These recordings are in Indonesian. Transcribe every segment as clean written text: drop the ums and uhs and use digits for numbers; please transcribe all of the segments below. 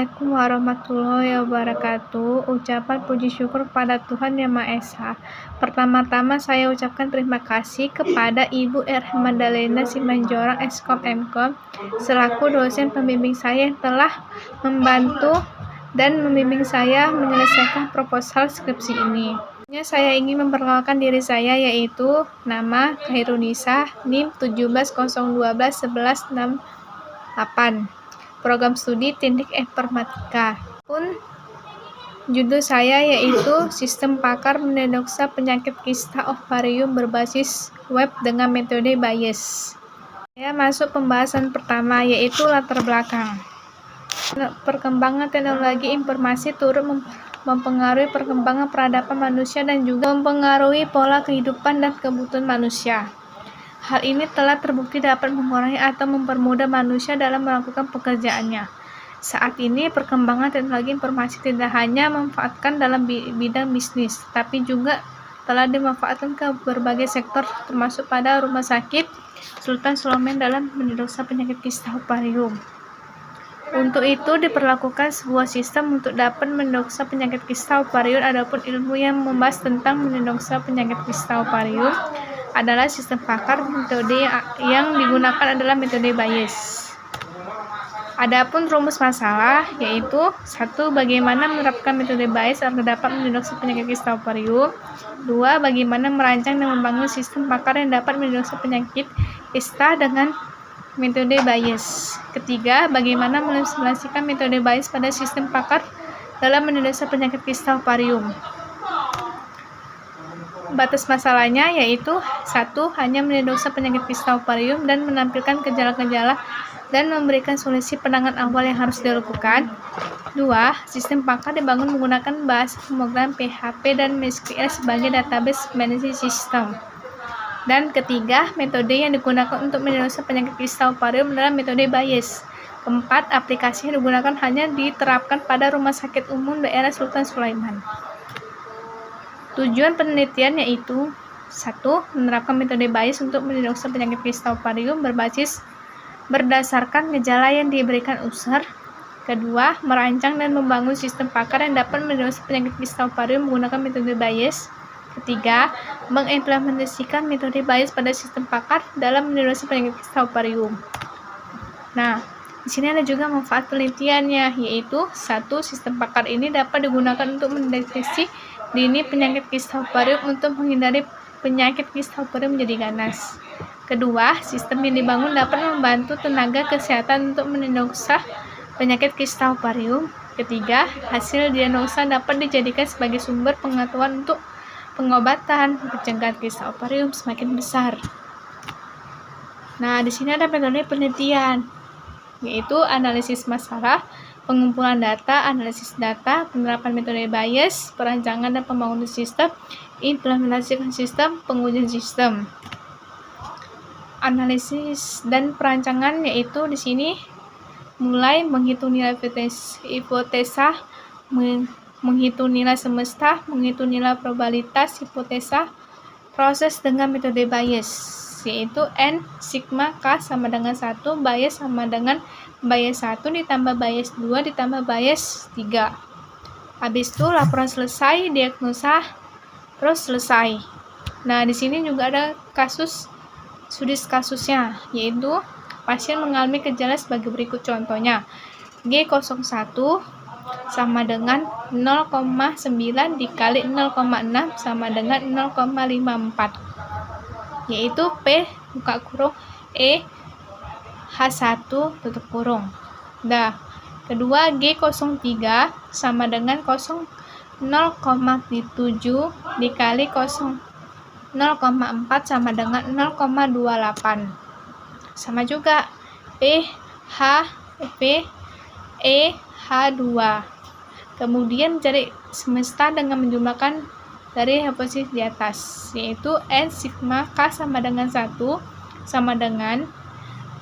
Assalamualaikum warahmatullahi wabarakatuh. Ucapan puji syukur kepada Tuhan Yang Maha Esa. Pertama-tama saya ucapkan terima kasih kepada Ibu R. Madalena Simanjorang Eskom Mkom selaku dosen pembimbing saya yang telah membantu dan membimbing saya menyelesaikan proposal skripsi ini. Saya ingin memperkenalkan diri saya, yaitu nama Khairunisa, NIM 1701211168. Program studi Teknik Informatika. Judul saya yaitu Sistem Pakar Mendiagnosa Penyakit Kista Ovarium berbasis web dengan metode Bayes. Saya masuk pembahasan pertama, yaitu latar belakang. Perkembangan teknologi informasi turut mempengaruhi perkembangan peradaban manusia dan juga mempengaruhi pola kehidupan dan kebutuhan manusia. Hal ini telah terbukti dapat mengurangi atau mempermudah manusia dalam melakukan pekerjaannya. Saat ini, perkembangan teknologi informasi tidak hanya memanfaatkan dalam bidang bisnis, tapi juga telah dimanfaatkan ke berbagai sektor, termasuk pada rumah sakit Sultan Salomen dalam mendiagnosa penyakit kista ovarium. Untuk itu, diperlakukan sebuah sistem untuk dapat mendiagnosa penyakit kista ovarium. Adapun ilmu yang membahas tentang mendiagnosa penyakit kista ovarium adalah sistem pakar. Metode yang digunakan adalah metode Bayes. Adapun rumus masalah yaitu 1. Bagaimana menerapkan metode Bayes agar dapat mendiagnosa penyakit kista ovarium. 2. Bagaimana merancang dan membangun sistem pakar yang dapat mendiagnosa penyakit kista dengan metode Bayes. 3. Bagaimana mengimplementasikan metode Bayes pada sistem pakar dalam mendiagnosa penyakit kista ovarium. Batas masalahnya yaitu 1. Hanya mendiagnosa penyakit kista ovarium dan menampilkan gejala-gejala dan memberikan solusi penanganan awal yang harus dilakukan. 2. Sistem pakar dibangun menggunakan bahasa pemrograman PHP dan MySQL sebagai database management system. Dan 3. Metode yang digunakan untuk mendiagnosa penyakit kista ovarium adalah metode Bayes. 4. Aplikasi yang digunakan hanya diterapkan pada Rumah Sakit Umum Daerah Sultan Sulaiman. Tujuan penelitian yaitu 1. Menerapkan metode Bayes untuk mendiagnosa penyakit kista ovarium berdasarkan gejala yang diberikan user. 2. Merancang dan membangun sistem pakar yang dapat mendiagnosa penyakit kista ovarium menggunakan metode Bayes. 3. Mengimplementasikan metode Bayes pada sistem pakar dalam mendiagnosa penyakit kista ovarium. Nah, di sini ada juga manfaat penelitiannya, yaitu 1. Sistem pakar ini dapat digunakan untuk mendeteksi dini penyakit kista ovarium untuk menghindari penyakit kista ovarium menjadi ganas. 2. Sistem yang dibangun dapat membantu tenaga kesehatan untuk mendiagnosa penyakit kista ovarium. 3. Hasil diagnosa dapat dijadikan sebagai sumber pengetahuan untuk pengobatan pencegahan kista ovarium semakin besar. Nah, di sini ada metode penelitian, yaitu analisis masalah, pengumpulan data, analisis data, penerapan metode Bayes, perancangan dan pembangunan sistem, implementasikan sistem, pengujian sistem. Analisis dan perancangan yaitu di sini mulai menghitung nilai hipotesa, menghitung nilai semesta, menghitung nilai probabilitas hipotesa, proses dengan metode Bayes, yaitu N sigma K sama dengan 1, Bayes sama dengan Bayes 1 ditambah Bayes 2 ditambah Bayes 3. Habis itu laporan selesai, diagnosa, terus selesai. Nah, di sini juga ada kasusnya, yaitu pasien mengalami gejala sebagai berikut contohnya. G01 sama dengan 0,9 dikali 0,6 sama dengan 0,54, yaitu P buka kurung E H1 tutup kurung. Nah, kedua G03 sama dengan 0,7 dikali 0,4 sama dengan 0,28. Sama juga P E H2. Kemudian cari semesta dengan menjumlahkan dari hipotesis di atas, yaitu N sigma K sama dengan 1 sama dengan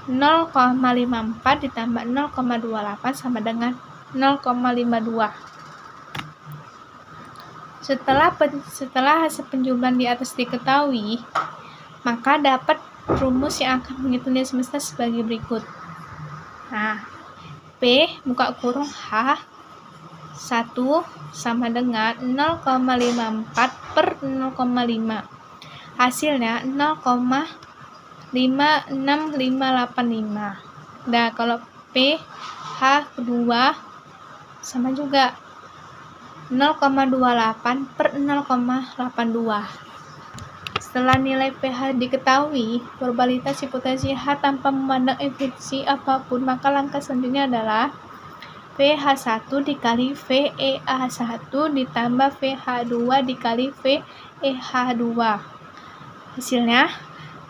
0,54 ditambah 0,28 sama dengan 0,52. Setelah hasil penjumlahan di atas diketahui, maka dapat rumus yang akan menghitung nilai semesta sebagai berikut. Nah, P buka kurung H 1 sama dengan 0,54 per 0,5. Hasilnya 0,56585. Nah, kalau P H kedua sama juga 0,28 per 0,82. Setelah nilai pH diketahui, probabilitas hipotesi H tanpa memandang efisi apapun, maka langkah selanjutnya adalah VH1 dikali VEH1 ditambah VH2 dikali VEH2. Hasilnya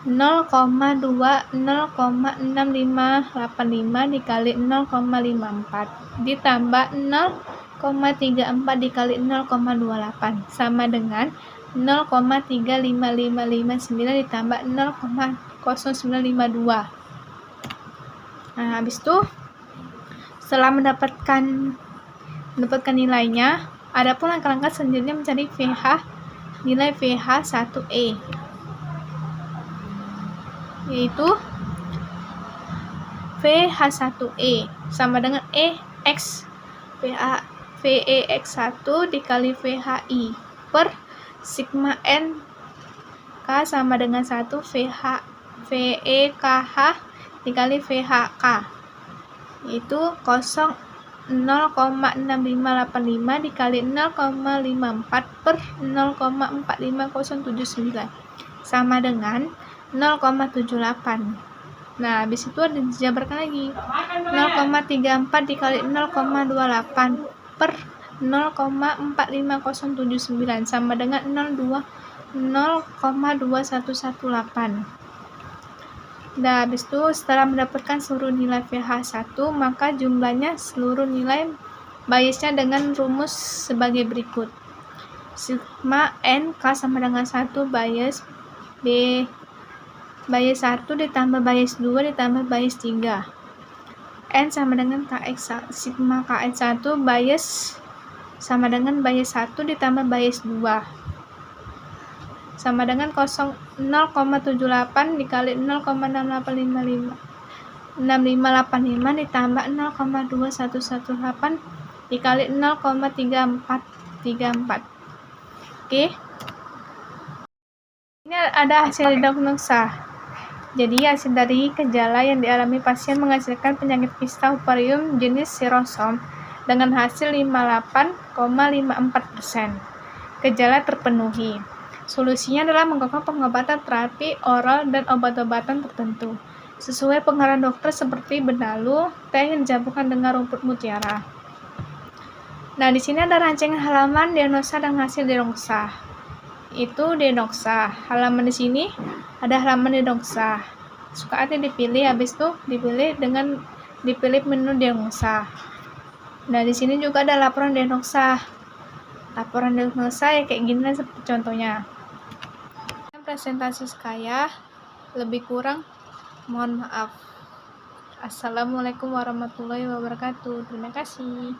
0,6585 dikali 0,54 ditambah 0,34 dikali 0,28 sama dengan 0,35559 ditambah 0,0952. Nah, habis itu setelah mendapatkan nilainya, ada pun langkah-langkah selanjutnya mencari nilai VH1E, yaitu VH1E sama dengan VEX1 dikali VHI per sigma N K sama dengan 1 VEKH dikali VHK, yaitu 0,6585 dikali 0,54 per 0,45079 sama dengan 0,78. Nah, habis itu ada dijabarkan lagi 0,34 dikali 0,28 per 0,45079 sama dengan 0,2118. Nah, habis itu setelah mendapatkan seluruh nilai VH1, maka jumlahnya seluruh nilai biasnya dengan rumus sebagai berikut. Sigma N K sama dengan 1 bias B bias 1 ditambah bias 2 ditambah bias 3. N sama dengan KX, sigma KX1 bias sama dengan bias 1 ditambah bias 2 sama dengan 0,78 dikali 0,6585 ditambah 0,2118 dikali 0,3434. Oke. Ini ada hasil diagnosa. Jadi hasil dari gejala yang dialami pasien menghasilkan penyakit kista ovarium jenis serosom dengan hasil 58,54%. Gejala terpenuhi. Solusinya adalah menggunakan pengobatan terapi oral dan obat-obatan tertentu sesuai pengarahan dokter seperti benalu, teh yang dicampurkan dengan rumput mutiara. Nah, di sini ada rancangan halaman diagnosa dan hasil diagnosa. Itu diagnosa. Halaman di sini ada halaman diagnosa. Suka hati dipilih, habis itu dipilih menu diagnosa. Nah, di sini juga ada laporan diagnosa. Laporan diagnosa ya kayak gini seperti contohnya. Presentasi saya lebih kurang mohon maaf. Assalamualaikum warahmatullahi wabarakatuh. Terima kasih.